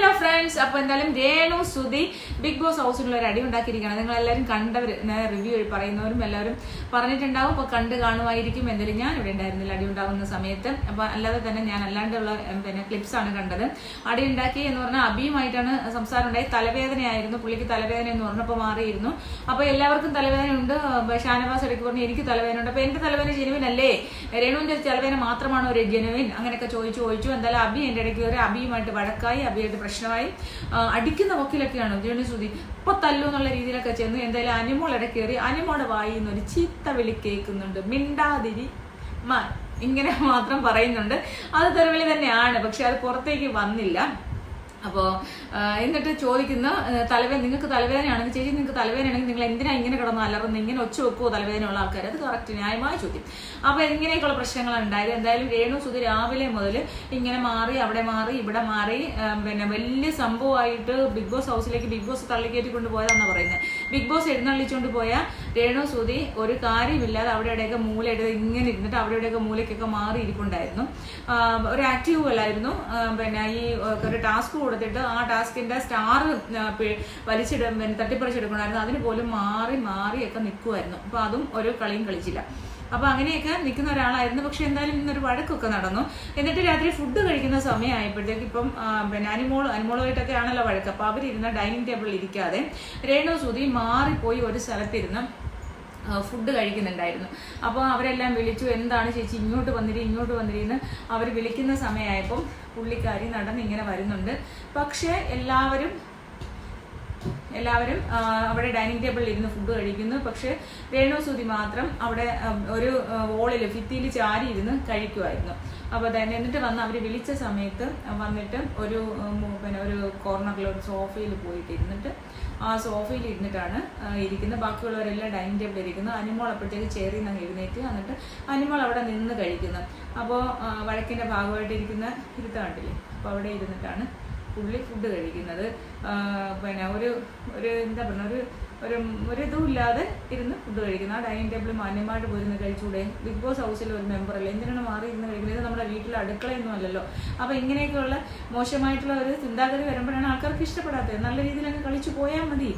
Hello friends, അപ്പോൾ എന്തായാലും Renu Sudhi big boss ഹൗസിലുള്ള ഒരു അടി ഉണ്ടാക്കിയിരിക്കുകയാണ്. നിങ്ങൾ എല്ലാവരും കണ്ടവർ, റിവ്യൂ പറയുന്നവരും എല്ലാവരും പറഞ്ഞിട്ടുണ്ടാവും. അപ്പോൾ കണ്ട് കാണുമായിരിക്കും. എന്തായാലും ഞാൻ ഇവിടെ ഉണ്ടായിരുന്നില്ല അടി ഉണ്ടാകുന്ന സമയത്ത്. അപ്പോൾ അല്ലാതെ തന്നെ ഞാൻ അല്ലാണ്ടുള്ള ക്ലിപ്സ് ആണ് കണ്ടത്. അടി ഉണ്ടാക്കി എന്ന് പറഞ്ഞാൽ അബിയുമായിട്ടാണ് സംസാരം ഉണ്ടായി. തലവേദനയായിരുന്നു, പുള്ളിക്ക് തലവേദന എന്ന് പറഞ്ഞപ്പോൾ മാറിയിരുന്നു. അപ്പോൾ എല്ലാവർക്കും തലവേദന ഉണ്ട്. ഷാനവാസ് ഇടയ്ക്ക് പറഞ്ഞു എനിക്ക് തലവേദന ഉണ്ട്. അപ്പോൾ എന്റെ തലവേദന ജെനുവിൻ അല്ലേ, രേണുവിന്റെ തലവേദന മാത്രമാണോ ഒരു ജെനുവിൻ, അങ്ങനെയൊക്കെ ചോദിച്ചു. എന്തായാലും അബി എന്റെ ഇടയ്ക്ക് കയറി അബിയുമായിട്ട് വഴക്കായി, അബിയായിട്ട് പ്രശ്നമായി. അടിക്കുന്ന വക്കിലൊക്കെയാണ് രേണു സുധി. ഇപ്പൊ തല്ലു എന്നുള്ള രീതിയിലൊക്കെ ചെന്ന് എന്തായാലും അനിമോൾ ഇടയ്ക്ക് കയറി അനിമോടെ വായിന്ന് ഒരു ചീത്ത വിളി കേൾക്കുന്നുണ്ട്. മിണ്ടാതിരി ഇങ്ങനെ മാത്രം പറയുന്നുണ്ട്. അത് തെരുവിളി തന്നെയാണ്, പക്ഷെ അത് പുറത്തേക്ക് വന്നില്ല. അപ്പോൾ എന്നിട്ട് ചോദിക്കുന്ന നിങ്ങൾക്ക് തലവേദനയാണെങ്കിൽ, ചേച്ചി നിങ്ങൾക്ക് തലവേദനയാണെങ്കിൽ നിങ്ങൾ എന്തിനാ ഇങ്ങനെ കിടന്ന് അലറുന്നത്, ഇങ്ങനെ ഒച്ച വെക്കുമോ തലവേദനയുള്ള ആൾക്കാർ? അത് കറക്റ്റ് ന്യായമായ ചോദ്യം. അപ്പോൾ ഇങ്ങനെയൊക്കെയുള്ള പ്രശ്നങ്ങളാണ് ഉണ്ടായത്. എന്തായാലും രേണു സുധി രാവിലെ മുതൽ ഇങ്ങനെ മാറി, അവിടെ മാറി, ഇവിടെ മാറി, വലിയ സംഭവമായിട്ട് ബിഗ് ബോസ് ഹൗസിലേക്ക് ബിഗ് ബോസ് തള്ളിക്കയറ്റിക്കൊണ്ട് പോയതാണെന്ന് പറയുന്നത്. ബിഗ് ബോസ് എഴുന്നള്ളിച്ചുകൊണ്ട് പോയ രേണു സുധി ഒരു കാര്യമില്ലാതെ അവിടെ ഇവിടെയൊക്കെ മൂലയിട്ട് ഇങ്ങനെ ഇരുന്നിട്ട് അവിടെ ഇവിടെയൊക്കെ മൂലയ്ക്കൊക്കെ മാറി ഇരിപ്പുണ്ടായിരുന്നു. ഒരു ആക്റ്റീവ് അല്ലായിരുന്നു. ഈ ഒരു ടാസ്ക് കൊടുത്തിട്ട് ആ ടാസ്കിന്റെ സ്റ്റാർ തട്ടിപ്പറിച്ചെടുക്കണമായിരുന്നു. അതിന് പോലും മാറിയൊക്കെ നിൽക്കുമായിരുന്നു. അപ്പൊ അതും ഒരു കളിയും കളിച്ചില്ല. അപ്പൊ അങ്ങനെയൊക്കെ നിൽക്കുന്ന ഒരാളായിരുന്നു. പക്ഷെ എന്തായാലും ഇന്നൊരു വഴക്കൊക്കെ നടന്നു. എന്നിട്ട് രാത്രി ഫുഡ് കഴിക്കുന്ന സമയമായപ്പോഴത്തേക്ക് ഇപ്പം അനിമോളുമായിട്ടൊക്കെ ആണല്ലോ വഴക്ക്. അപ്പൊ അവരിരുന്ന ഡൈനിങ് ടേബിളിൽ ഇരിക്കാതെ രേണു സുധി മാറിപ്പോയി ഒരു സ്ഥലത്തിരുന്ന് ഫുഡ് കഴിക്കുന്നുണ്ടായിരുന്നു. അപ്പോൾ അവരെല്ലാം വിളിച്ചു, എന്താണ് ചേച്ചി ഇങ്ങോട്ട് വന്നിരിന്ന് അവർ വിളിക്കുന്ന സമയമായപ്പം പുള്ളിക്കാരി നടന്ന് ഇങ്ങനെ വരുന്നുണ്ട്. പക്ഷെ എല്ലാവരും അവിടെ ഡൈനിങ് ടേബിളിൽ ഇരുന്ന് ഫുഡ് കഴിക്കുന്നു. പക്ഷെ രേണു സുധി മാത്രം അവിടെ ഒരു ഭിത്തിയിൽ ചാരി ഇരുന്ന് കഴിക്കുമായിരുന്നു. അപ്പോൾ തന്നെ എന്നിട്ട് വന്ന് അവർ വിളിച്ച സമയത്ത് വന്നിട്ട് ഒരു കോർണറിൽ ഒരു സോഫയിൽ പോയിട്ട് ഇരുന്നിട്ട് ആ സോഫയിൽ ഇരുന്നിട്ടാണ് ഇരിക്കുന്നത്. ബാക്കിയുള്ളവരെല്ലാം ഡൈനിങ് ടേബിളിൽ ഇരിക്കുന്നത്. അനിമോൾ അപ്പോഴത്തേക്ക് ചെയറിൽ നിന്ന് എഴുന്നേറ്റ് എന്നിട്ട് അനിമോൾ അവിടെ നിന്ന് കഴിക്കുന്നത്. അപ്പോൾ വഴക്കിൻ്റെ ഭാഗമായിട്ട് ഇരുത്ത കണ്ടില്ലേ, അപ്പോൾ അവിടെ ഇരുന്നിട്ടാണ് പുള്ളി ഫുഡ് കഴിക്കുന്നത്. ഒരു എന്താ പറയുക, ഒരു ഇതും ഇല്ലാതെ ഇരുന്ന് ഫുഡ് കഴിക്കുന്നത്. ആ ഡൈനിങ് ടേബിൾ മാന്യമായിട്ട് പോയിരുന്ന് കഴിച്ചുകൂടെ? ബിഗ് ബോസ് ഹൗസിൽ ഒരു മെമ്പറല്ലേ, എന്തിനാണ് മാറി ഇരുന്ന് കഴിക്കുന്നത്? ഇത് നമ്മുടെ വീട്ടിലെ അടുക്കളയൊന്നും അല്ലല്ലോ. അപ്പോൾ ഇങ്ങനെയൊക്കെയുള്ള മോശമായിട്ടുള്ള ഒരു ചിന്താഗതി വരുമ്പോഴാണ് ആൾക്കാർക്ക് ഇഷ്ടപ്പെടാത്തത്. നല്ല രീതിയിൽ അങ്ങ് കളിച്ചു പോയാൽ മതി.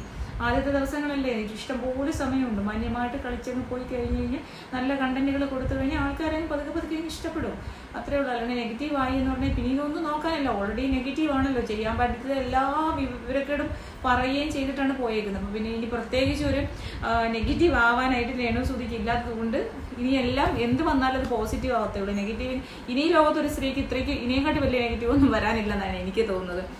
ആദ്യത്തെ ദിവസങ്ങളല്ലേ, ഇഷ്ടംപോലെ സമയമുണ്ട്. മാന്യമായിട്ട് കളിച്ചങ്ങ് പോയി കഴിഞ്ഞ് നല്ല കണ്ടന്റുകൾ കൊടുത്തു കഴിഞ്ഞാൽ ആൾക്കാരങ്ങ് പതുക്കെ ഇഷ്ടപ്പെടും. അത്രേ ഉള്ളൂ. അല്ലെങ്കിൽ നെഗറ്റീവ് ആയി എന്ന് പറഞ്ഞാൽ പിന്നെ ഇതൊന്നും നോക്കാനല്ല, ഓൾറെഡി നെഗറ്റീവ് ആണല്ലോ. ചെയ്യാൻ പറ്റുന്ന എല്ലാ വിവരക്കേടും പറയുകയും ചെയ്തിട്ടാണ് പോയേക്കുന്നത്. അപ്പോൾ പിന്നെ ഇനി പ്രത്യേകിച്ച് ഒരു നെഗറ്റീവ് ആവാനായിട്ട് രേണു സുധിക്ക് ഇല്ലാത്തത് കൊണ്ട് ഇനിയെല്ലാം എന്ത് വന്നാലും അത് പോസിറ്റീവ് ആവത്തേ ഉള്ളൂ. നെഗറ്റീവ് ഇനി ലോകത്തൊരു സ്ത്രീക്ക് ഇത്രയ്ക്ക് ഇനിയെക്കാട്ടി വലിയ നെഗറ്റീവ് ഒന്നും വരാനില്ലെന്നാണ് എനിക്ക് തോന്നുന്നത്.